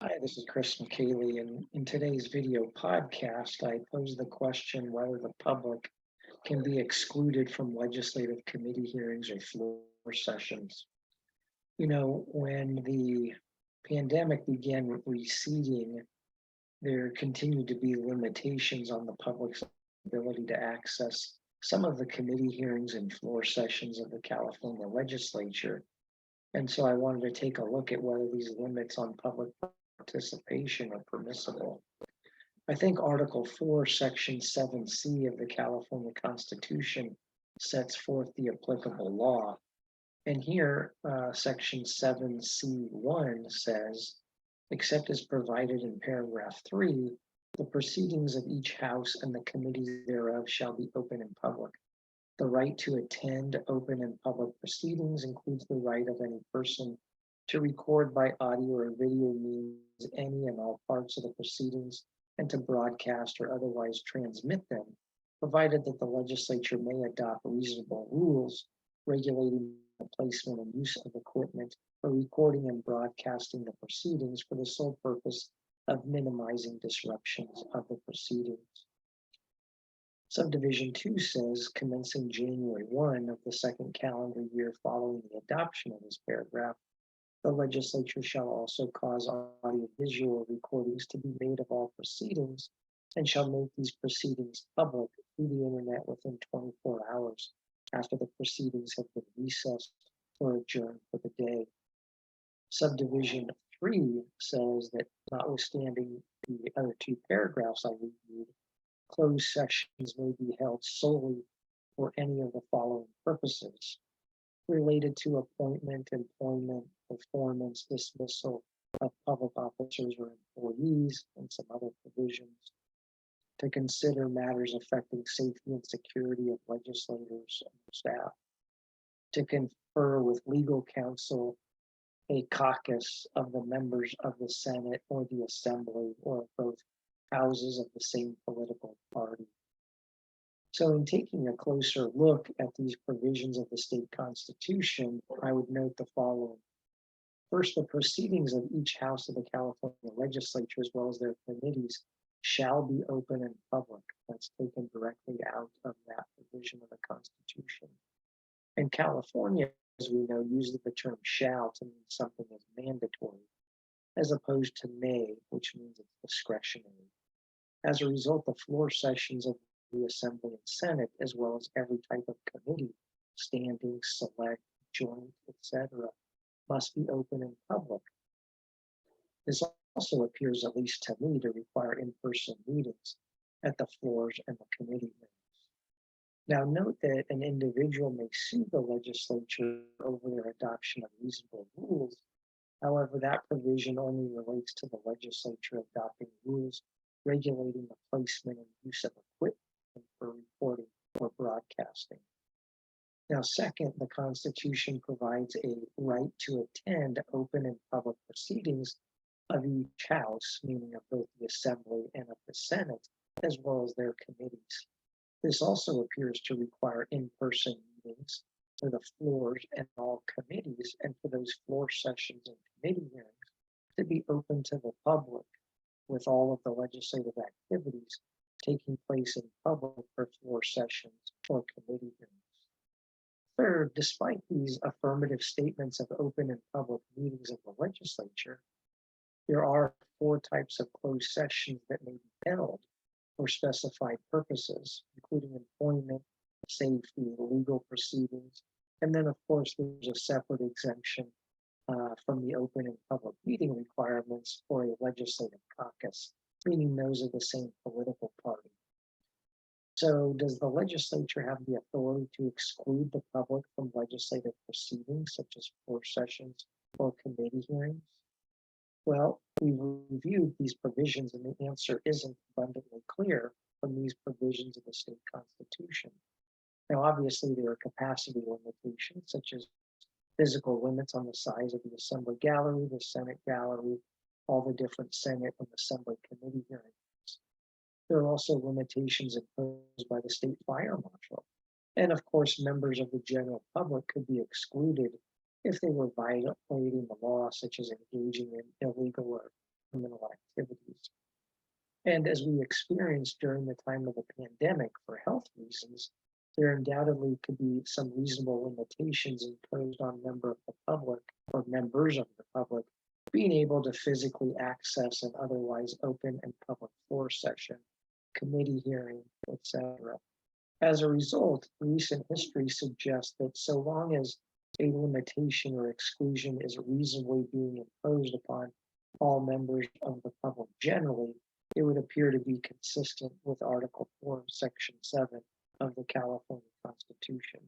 Hi, this is Chris McKaylee, and in today's video podcast, I pose the question whether the public can be excluded from legislative committee hearings or floor sessions. When the pandemic began receding, there continued to be limitations on the public's ability to access some of the committee hearings and floor sessions of the California Legislature. And so I wanted to take a look at whether these limits on public participation are permissible. I think Article 4, Section 7C of the California Constitution sets forth the applicable law. And here, Section 7C1 says, except as provided in paragraph 3, the proceedings of each house and the committees thereof shall be open and public. The right to attend open and public proceedings includes the right of any person to record by audio or video means any and all parts of the proceedings and to broadcast or otherwise transmit them, provided that the legislature may adopt reasonable rules regulating the placement and use of equipment for recording and broadcasting the proceedings for the sole purpose of minimizing disruptions of the proceedings. Subdivision 2 says, commencing January 1 of the second calendar year following the adoption of this paragraph, the legislature shall also cause audio-visual recordings to be made of all proceedings and shall make these proceedings public through the internet within 24 hours after the proceedings have been recessed or adjourned for the day. Subdivision 3 says that notwithstanding the other two paragraphs I reviewed, closed sessions may be held solely for any of the following purposes: related to appointment, employment, performance, dismissal of public officers or employees, and some other provisions; to consider matters affecting safety and security of legislators and staff; to confer with legal counsel, a caucus of the members of the Senate or the Assembly or of both houses of the same political party. So in taking a closer look at these provisions of the state constitution, I would note the following. First, the proceedings of each house of the California legislature, as well as their committees, shall be open and public. That's taken directly out of that provision of the Constitution. And California, as we know, uses the term shall to mean something as mandatory, as opposed to may, which means it's discretionary. As a result, the floor sessions of the Assembly and Senate, as well as every type of committee, standing, select, joint, etc., must be open and public. This also appears, at least to me, to require in-person meetings at the floors and the committee rooms. Now, note that an individual may sue the legislature over their adoption of reasonable rules. However, that provision only relates to the legislature adopting rules regulating the placement and use of equipment for reporting or broadcasting. Now, second, the Constitution provides a right to attend open and public proceedings of each house, meaning of both the Assembly and of the Senate, as well as their committees. This also appears to require in-person meetings for the floors and all committees, and for those floor sessions and committee hearings to be open to the public, with all of the legislative activities taking place in public for floor sessions or committee hearings. Third, despite these affirmative statements of open and public meetings of the legislature, there are 4 types of closed sessions that may be held for specified purposes, including employment, safety, legal proceedings, and then, of course, there's a separate exemption from the open and public meeting requirements for a legislative caucus, meaning those of the same political party. So does the legislature have the authority to exclude the public from legislative proceedings, such as floor sessions or committee hearings? Well, we reviewed these provisions and the answer isn't abundantly clear from these provisions of the state constitution. Now, obviously, there are capacity limitations, such as physical limits on the size of the Assembly gallery, the Senate gallery, all the different Senate and Assembly committee hearings. There are also limitations imposed by the state fire marshal. And of course, members of the general public could be excluded if they were violating the law, such as engaging in illegal or criminal activities. And as we experienced during the time of the pandemic for health reasons, there undoubtedly could be some reasonable limitations imposed on members of the public being able to physically access an otherwise open and public floor session, committee hearing, etc. As a result, recent history suggests that so long as a limitation or exclusion is reasonably being imposed upon all members of the public generally, it would appear to be consistent with Article 4, Section 7 of the California Constitution.